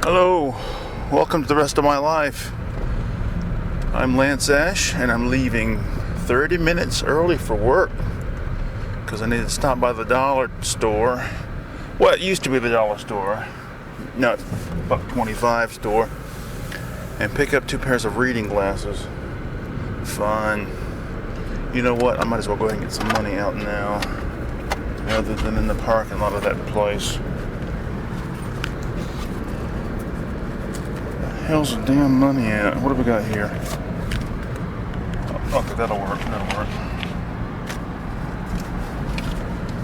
Hello, welcome to the rest of my life. I'm Lance Ash, and I'm leaving 30 minutes early for work because I need to stop by the dollar store. Well, it used to be the dollar store. Now it's $1.25 store, and pick up 2 pairs of reading glasses. Fun. You know what? I might as well go ahead and get some money out now rather than in the parking lot of that place. Hell's the damn money at? What have we got here? Okay, that'll work.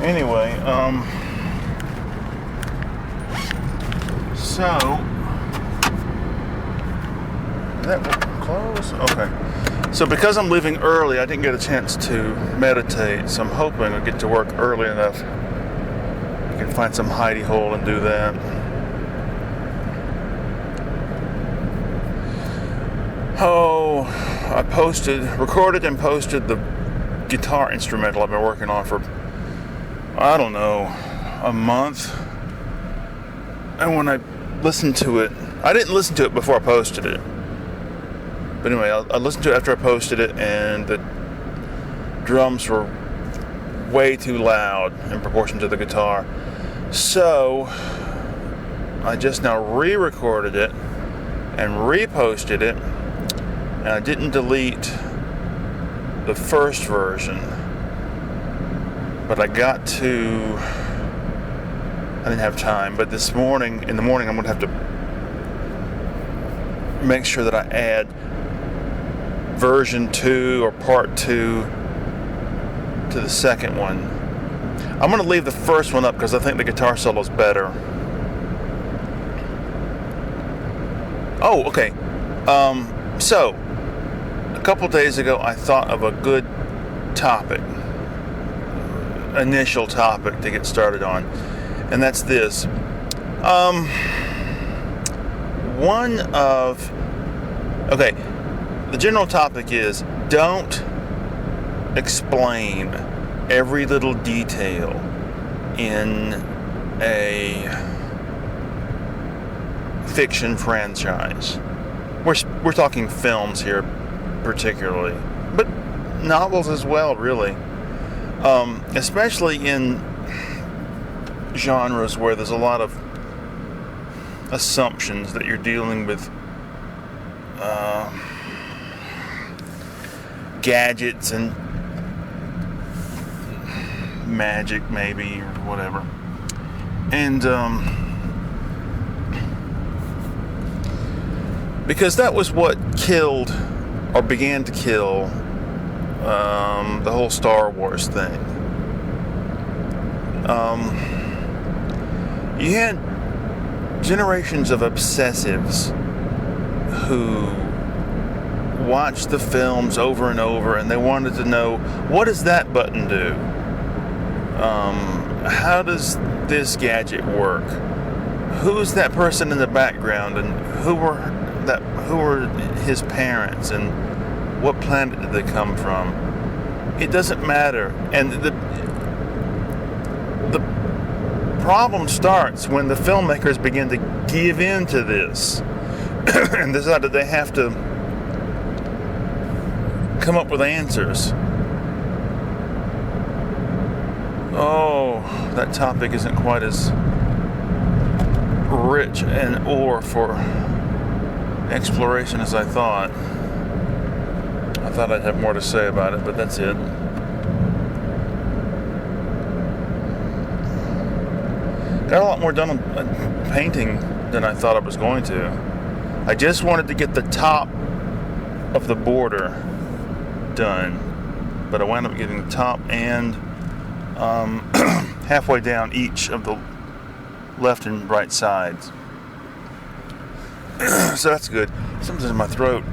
Anyway, so that will close. Okay. So because I'm leaving early, I didn't get a chance to meditate. So I'm hoping I'll get to work early enough. I can find some hidey hole and do that. Oh, I recorded and posted the guitar instrumental I've been working on for, I don't know, a month. And when I listened to it, I didn't listen to it before I posted it. But anyway, I listened to it after I posted it, and the drums were way too loud in proportion to the guitar. So, I just now re-recorded it and reposted it. And I didn't delete the first version, but I didn't have time. But in the morning, I'm going to have to make sure that I add version 2 or part 2 to the second one. I'm going to leave the first one up because I think the guitar solo is better. Oh, okay. So, a couple days ago, I thought of a good initial topic to get started on, and that's this. The general topic is don't explain every little detail in a fiction franchise. We're talking films here particularly, but novels as well, really. Especially in genres where there's a lot of assumptions that you're dealing with gadgets and magic, maybe, or whatever. And because that was what killed or began to kill the whole Star Wars thing. You had generations of obsessives who watched the films over and over, and they wanted to know, what does that button do? How does this gadget work? Who's that person in the background, and who were his parents, and what planet did they come from? It doesn't matter. And the problem starts when the filmmakers begin to give in to this and decide that they have to come up with answers. Oh, that topic isn't quite as rich or for exploration as I thought. I thought I'd have more to say about it, but that's it. Got a lot more done on painting than I thought I was going to. I just wanted to get the top of the border done, but I wound up getting the top and halfway down each of the left and right sides. So that's good. Something's in my throat.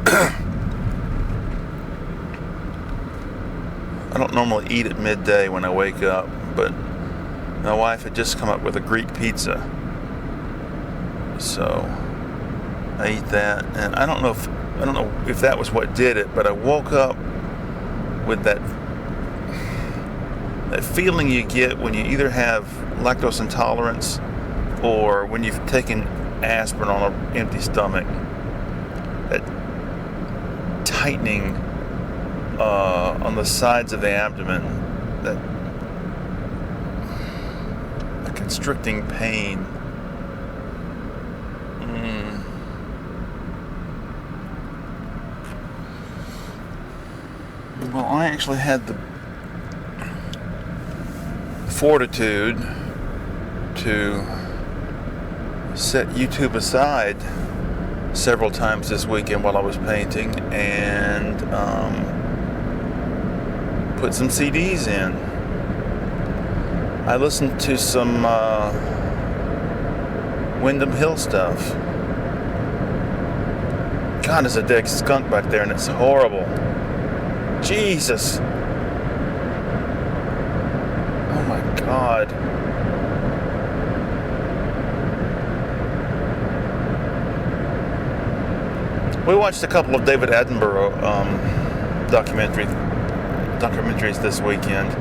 I don't normally eat at midday when I wake up, but my wife had just come up with a Greek pizza. So I ate that, and I don't know if that was what did it, but I woke up with that feeling you get when you either have lactose intolerance or when you've taken aspirin on an empty stomach. That tightening on the sides of the abdomen, that constricting pain. Well, I actually had the fortitude to set YouTube aside several times this weekend while I was painting and put some CDs in. I listened to some Windham Hill stuff. God, there's a dead skunk back there and it's horrible. Jesus. Oh my God. We watched a couple of David Attenborough documentaries this weekend.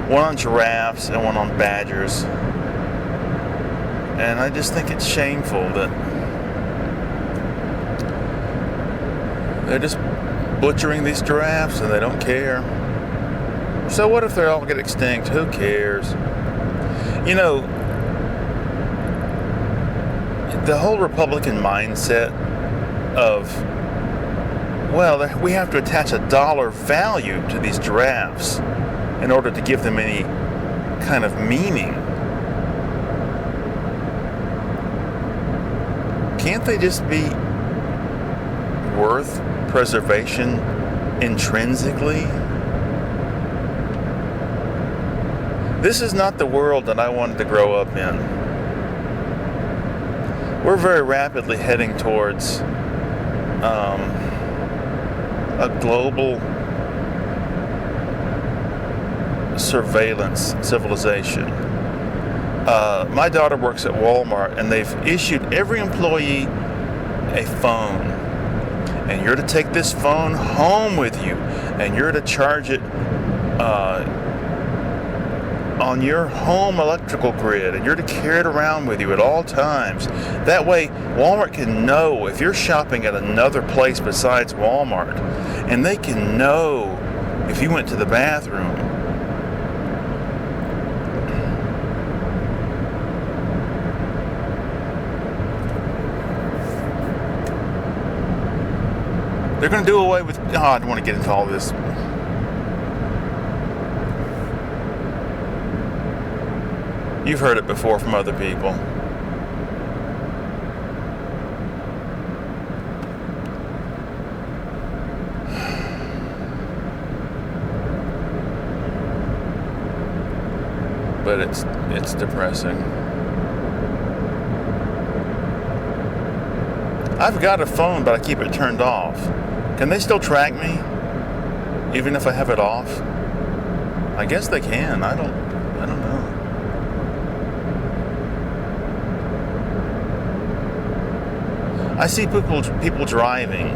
One on giraffes and one on badgers. And I just think it's shameful that they're just butchering these giraffes and they don't care. So what if they all get extinct? Who cares? You know, the whole Republican mindset of, well, we have to attach a dollar value to these giraffes in order to give them any kind of meaning. Can't they just be worth preservation intrinsically? This is not the world that I wanted to grow up in. We're very rapidly heading towards a global surveillance civilization. My daughter works at Walmart, and they've issued every employee a phone. And you're to take this phone home with you, and you're to charge it on your home electrical grid, and you're to carry it around with you at all times. That way, Walmart can know if you're shopping at another place besides Walmart, and they can know if you went to the bathroom. They're going to do away with... Oh, I don't want to get into all this. You've heard it before from other people. But it's depressing. I've got a phone, but I keep it turned off. Can they still track me, even if I have it off? I guess they can. I don't know. I see people driving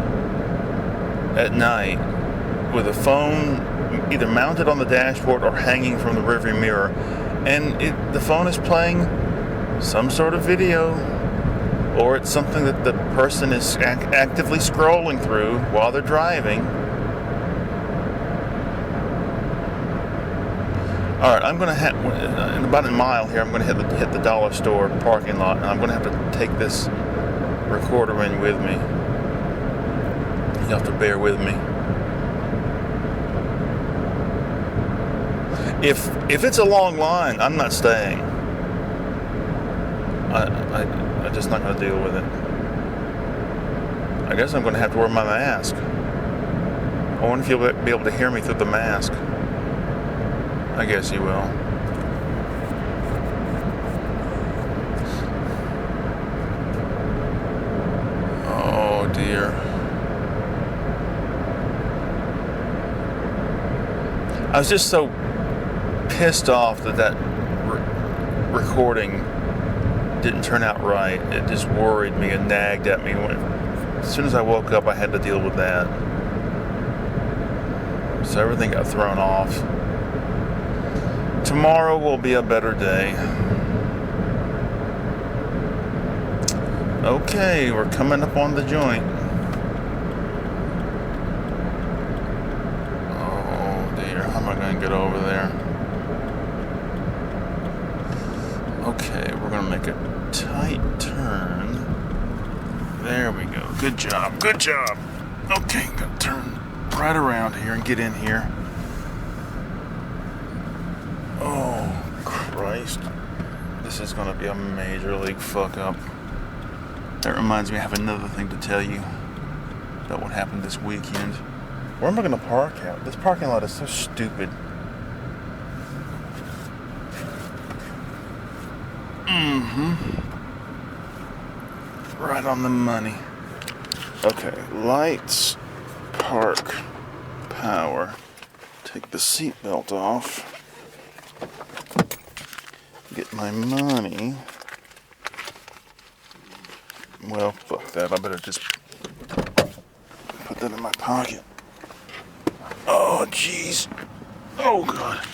at night with a phone either mounted on the dashboard or hanging from the rearview mirror, and the phone is playing some sort of video, or it's something that the person is actively scrolling through while they're driving. All right, I'm going to in about a mile here, I'm going to hit the dollar store parking lot, and I'm going to have to take this recorder in with me. You have to bear with me. If it's a long line, I'm not staying. I'm just not going to deal with it. I guess I'm going to have to wear my mask. I wonder if you'll be able to hear me through the mask. I guess you will. Oh dear. I was just so pissed off that recording didn't turn out right. It just worried me and nagged at me. As soon as I woke up, I had to deal with that. So everything got thrown off. Tomorrow will be a better day. Okay, we're coming up on the joint. Oh dear, how am I going to get over there? Okay, we're going to make a tight turn. There we go. Good job. Good job. Okay, going to turn right around here and get in here. Oh, Christ. This is going to be a major league fuck up. That reminds me, I have another thing to tell you about what happened this weekend. Where am I going to park at? This parking lot is so stupid. Right on the money. Okay, lights, park, power. Take the seatbelt off. Get my money. Well, fuck that. I better just put that in my pocket. Oh, jeez. Oh, God.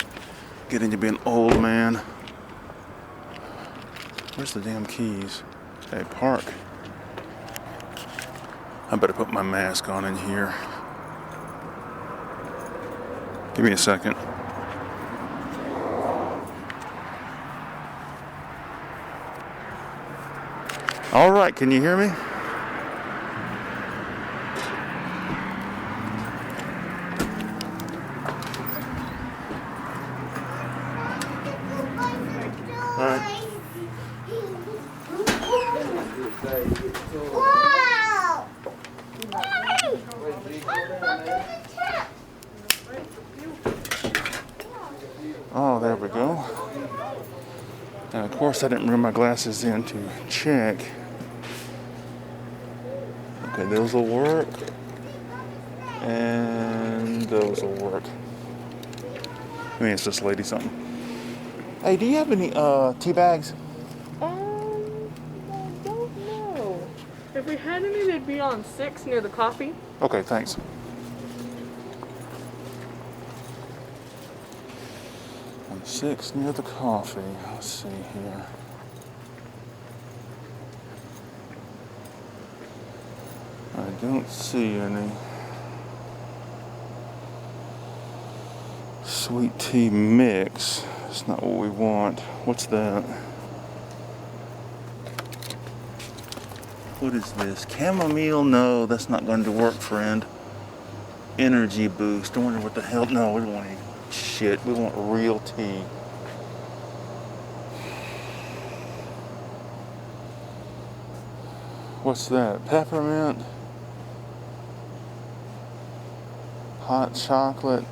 Getting to be an old man. Where's the damn keys? Okay, park. I better put my mask on in here. Give me a second. All right, can you hear me? All right. Wow! Oh, there we go. And of course, I didn't bring my glasses in to check. Okay, those will work. And those will work. I mean, it's this lady something. Hey, do you have any tea bags? I don't know. If we had any, they'd be on 6 near the coffee. Okay, thanks. On 6 near the coffee. Let's see here. I don't see any. Sweet tea mix. That's not what we want. What's that? What is this? Chamomile? No, that's not going to work, friend. Energy boost. I wonder what the hell. No, we don't want any shit. We want real tea. What's that? Peppermint? Hot chocolate?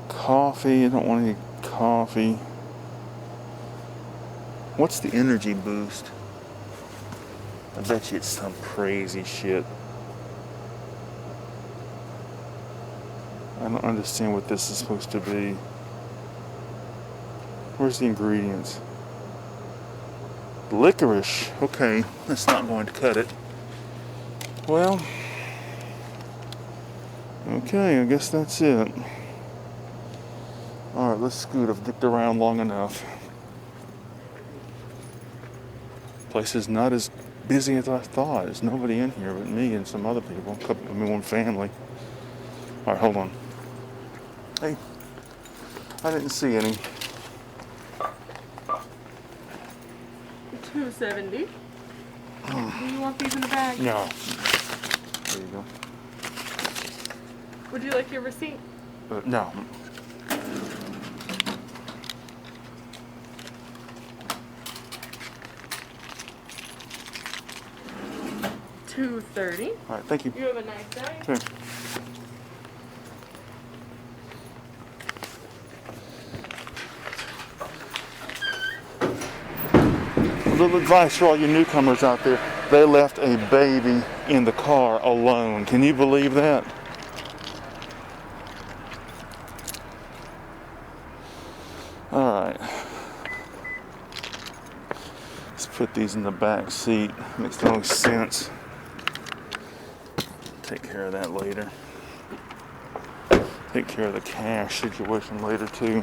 Coffee? I don't want any coffee. What's the energy boost? I bet you it's some crazy shit. I don't understand what this is supposed to be. Where's the ingredients? Licorice. Okay, that's not going to cut it. Well, okay, I guess that's it. Alright, let's scoot. I've dipped around long enough. Place is not as busy as I thought. There's nobody in here but me and some other people. One family. Alright, hold on. Hey, I didn't see any. $2.70. Do you want these in the bag? No. There you go. Would you like your receipt? No. $2.30. All right, thank you. You have a nice day. Okay. A little advice for all you newcomers out there. They left a baby in the car alone. Can you believe that? All right. Let's put these in the back seat. Makes no sense. Take care of that later. Take care of the cash situation later too.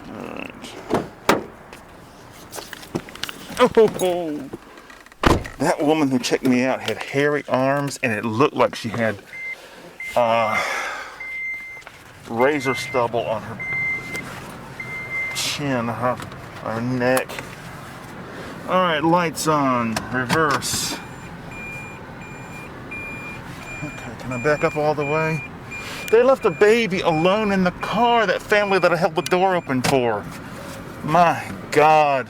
All right. Oh, that woman who checked me out had hairy arms, and it looked like she had razor stubble on her chin, her neck. All right, lights on, reverse. Okay, can I back up all the way? They left a baby alone in the car, that family that I held the door open for. My God.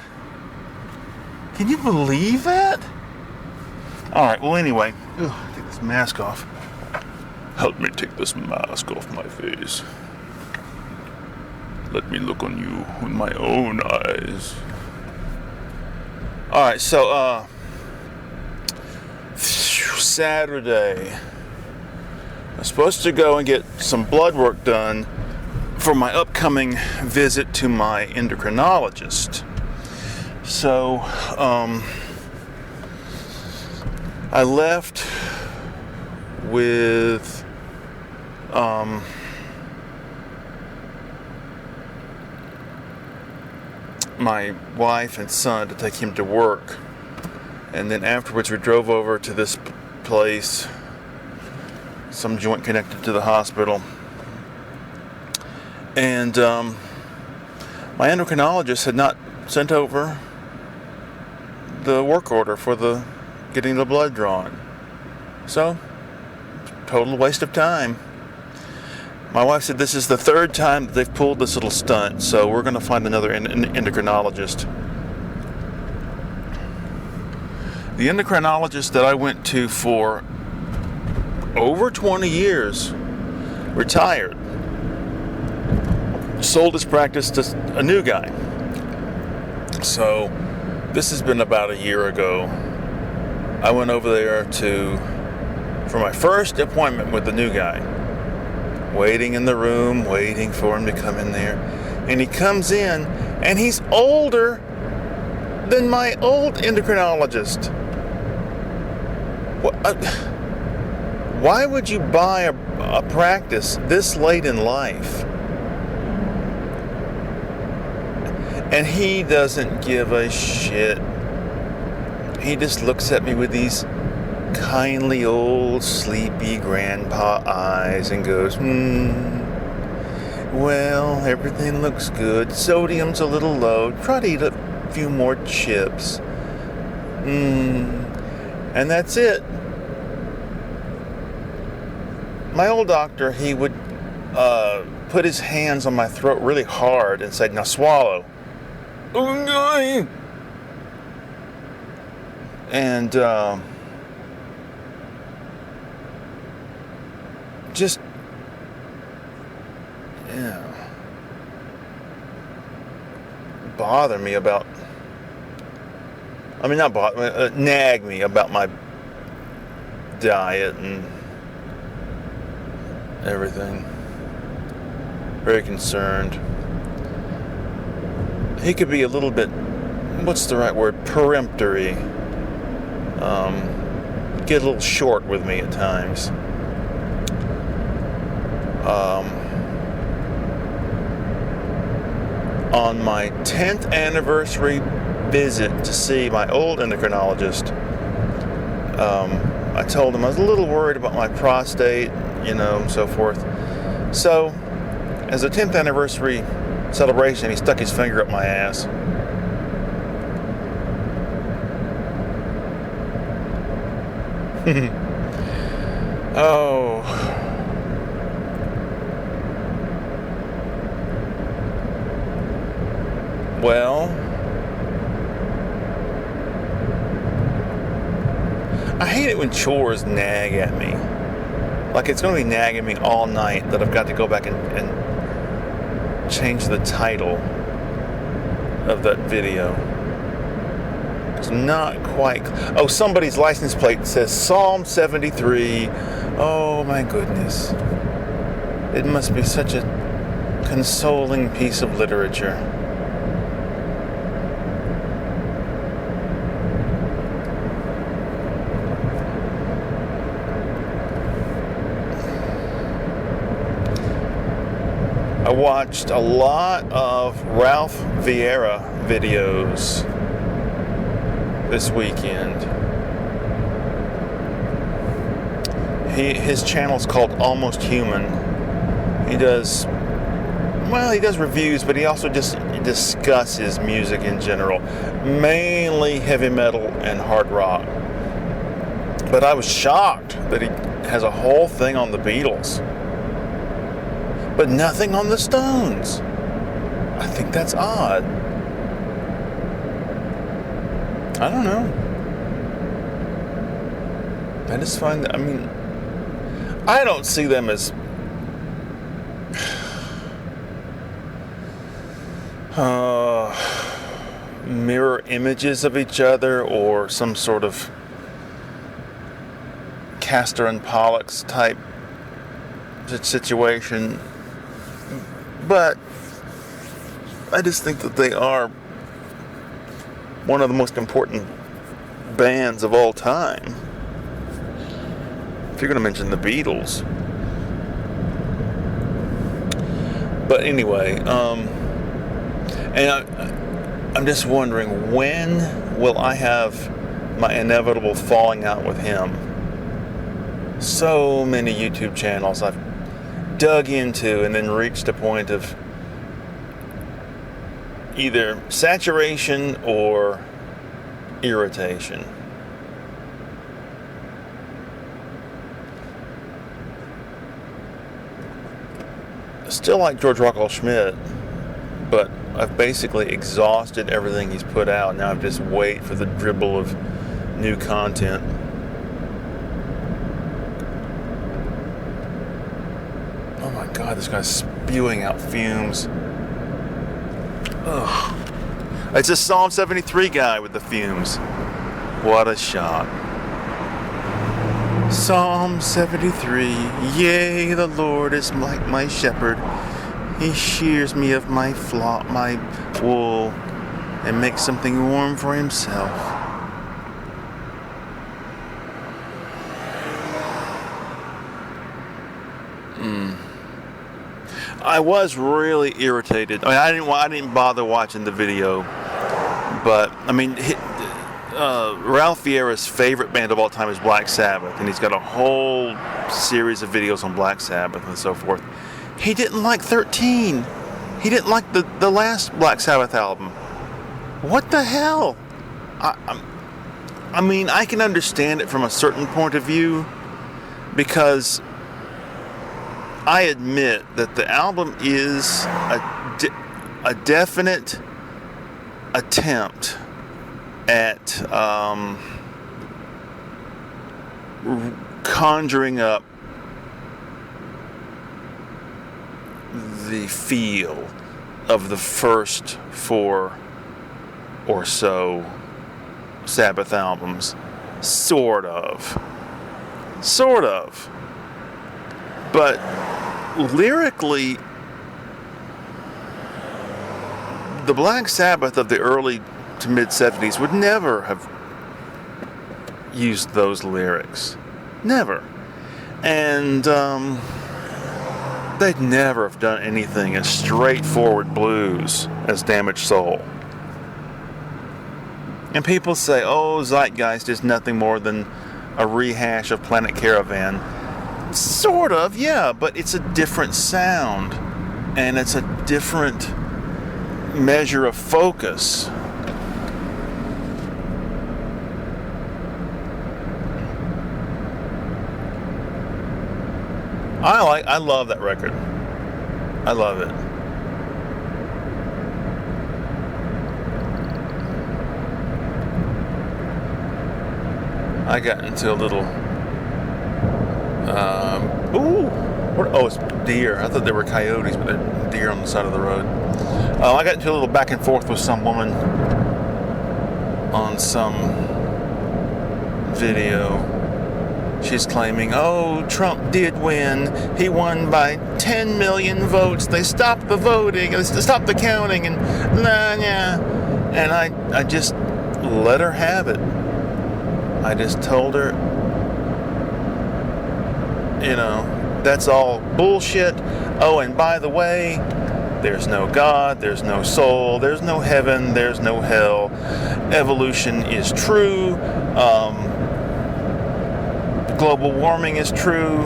Can you believe that? All right, well, anyway, take this mask off. Help me take this mask off my face. Let me look on you with my own eyes. All right, so, Saturday, I'm supposed to go and get some blood work done for my upcoming visit to my endocrinologist. So, I left with, my wife and son to take him to work. And then afterwards we drove over to this place, some joint connected to the hospital. And my endocrinologist had not sent over the work order for getting the blood drawn. So, total waste of time. My wife said this is the third time that they've pulled this little stunt, so we're going to find another endocrinologist. The endocrinologist that I went to for over 20 years, retired, sold his practice to a new guy. So this has been about a year ago. I went over there for my first appointment with the new guy. Waiting in the room, waiting for him to come in there. And he comes in, and he's older than my old endocrinologist. Why would you buy a practice this late in life? And he doesn't give a shit. He just looks at me with these kindly old sleepy grandpa eyes and goes, well, everything looks good. Sodium's a little low. Try to eat a few more chips. And that's it. My old doctor, he would put his hands on my throat really hard and say, now swallow. And just, bother me about, nag me about my diet and everything. Very concerned. He could be a little bit, what's the right word, peremptory. Get a little short with me at times. On my 10th anniversary visit to see my old endocrinologist, I told him I was a little worried about my prostate, and so forth. So, as a 10th anniversary celebration, he stuck his finger up my ass. Oh. Well, I hate it when chores nag at me. Like it's going to be nagging me all night that I've got to go back and change the title of that video. It's not quite. Oh, somebody's license plate says Psalm 73. Oh my goodness. It must be such a consoling piece of literature. I watched a lot of Ralph Vieira videos this weekend. His channel's called Almost Human. He does reviews, but he also just discusses music in general, mainly heavy metal and hard rock. But I was shocked that he has a whole thing on the Beatles, but nothing on the Stones. I think that's odd. I don't know. I just find that, I don't see them as mirror images of each other, or some sort of Castor and Pollux type situation. But I just think that they are one of the most important bands of all time. If you're going to mention the Beatles. But anyway, and I'm just wondering, when will I have my inevitable falling out with him? So many YouTube channels I've dug into and then reached a point of either saturation or irritation. Still like George Rockwell Schmidt, but I've basically exhausted everything he's put out. Now I just wait for the dribble of new content. Oh my God, this guy's spewing out fumes. Ugh. It's a Psalm 73 guy with the fumes. What a shock. Psalm 73. Yea, the Lord is like my shepherd. He shears me of my flock, my wool, and makes something warm for himself. I was really irritated. I didn't bother watching the video, but Ralph Vieira's favorite band of all time is Black Sabbath, and he's got a whole series of videos on Black Sabbath and so forth. He didn't like 13. He didn't like the last Black Sabbath album. What the hell? I can understand it from a certain point of view, because I admit that the album is a definite attempt at conjuring up the feel of the first 4 or so Sabbath albums. Sort of. But lyrically, the Black Sabbath of the early to mid 70s would never have used those lyrics. Never. And they'd never have done anything as straightforward blues as Damaged Soul. And people say, oh, Zeitgeist is nothing more than a rehash of Planet Caravan. Sort of, yeah, but it's a different sound, and it's a different measure of focus. I love that record. I love it. I got into a little it's deer. I thought they were coyotes, but they're deer on the side of the road. I got into a little back and forth with some woman on some video. She's claiming, oh, Trump did win. He won by 10 million votes. They stopped the voting. They stopped the counting. And And I just let her have it. I just told her, that's all bullshit. Oh, and by the way, there's no God, there's no soul, there's no heaven, there's no hell. evolution is true, global warming is true,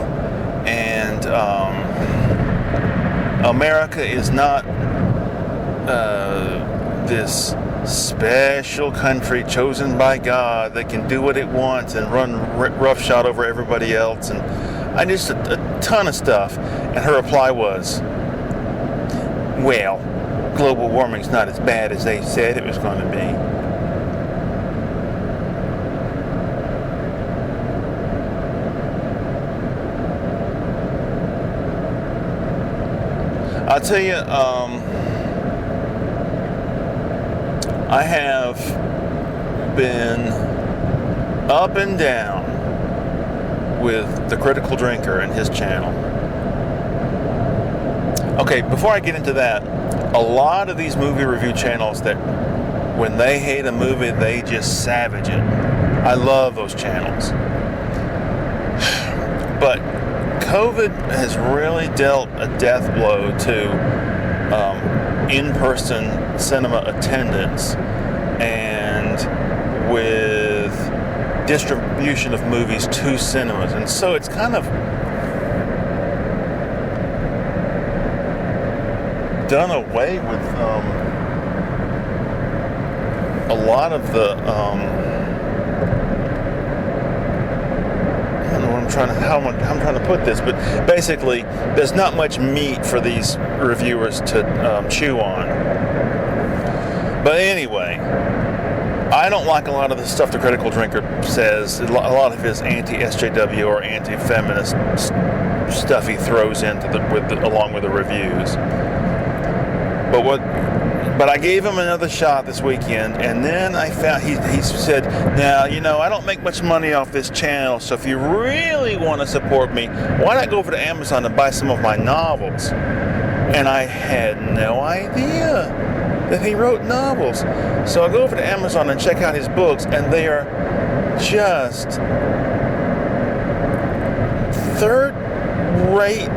and America is not this special country chosen by God that can do what it wants and run roughshod over everybody else, and just a ton of stuff. And her reply was, well, global warming's not as bad as they said it was going to be. I'll tell you, I have been up and down with The Critical Drinker and his channel. Okay, before I get into that, a lot of these movie review channels that when they hate a movie, they just savage it. I love those channels. But COVID has really dealt a death blow to in-person cinema attendance and with distribution of movies to cinemas. And so it's kind of done away with a lot of the I don't know how I'm trying to put this, but basically there's not much meat for these reviewers to chew on. But anyway, I don't like a lot of the stuff the Critical Drinker says. A lot of his anti-SJW or anti-feminist stuff he throws into along with the reviews. But I gave him another shot this weekend, and then I found he said, now, I don't make much money off this channel, so if you really want to support me, why not go over to Amazon and buy some of my novels? And I had no idea that he wrote novels. So I go over to Amazon and check out his books, and they are just third-rate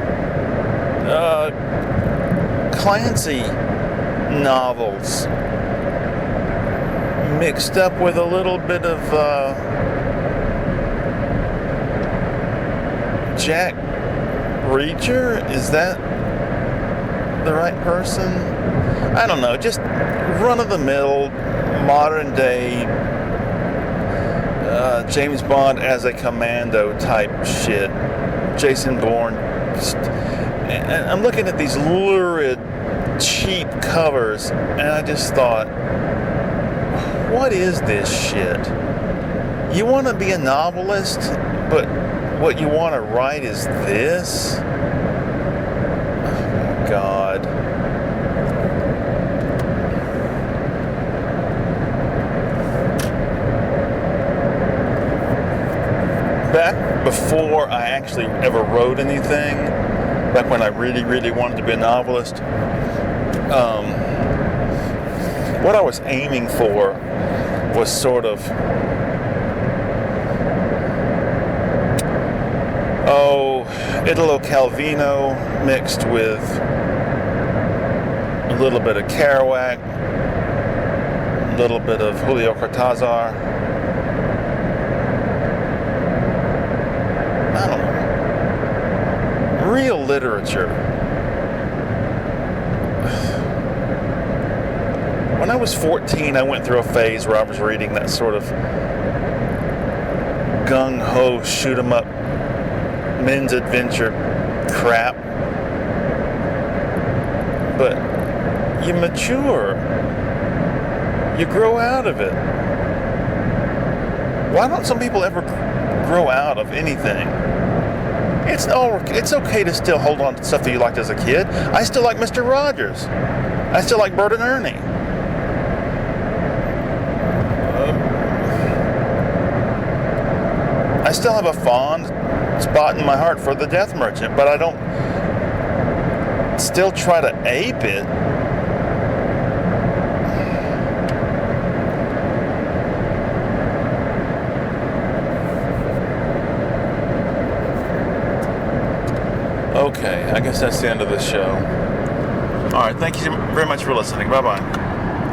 Clancy novels mixed up with a little bit of Jack Reacher. Is that the right person? I don't know, just run-of-the-mill modern day James Bond as a commando type shit. Jason Bourne. And I'm looking at these lurid, cheap covers, and I just thought, what is this shit? You want to be a novelist, but what you want to write is this? Oh my God. Back before I actually ever wrote anything, back when I really, really wanted to be a novelist, what I was aiming for was sort of, Italo Calvino mixed with a little bit of Kerouac, a little bit of Julio Cortázar. I don't know. Real literature. When I was 14, I went through a phase where I was reading that sort of gung-ho, shoot-'em-up, men's adventure crap. But you mature. You grow out of it. Why don't some people ever grow out of anything? It's okay to still hold on to stuff that you liked as a kid. I still like Mr. Rogers. I still like Bert and Ernie. I still have a fond spot in my heart for The Death Merchant, but I don't still try to ape it. Okay, I guess that's the end of this show. Alright, thank you very much for listening. Bye-bye.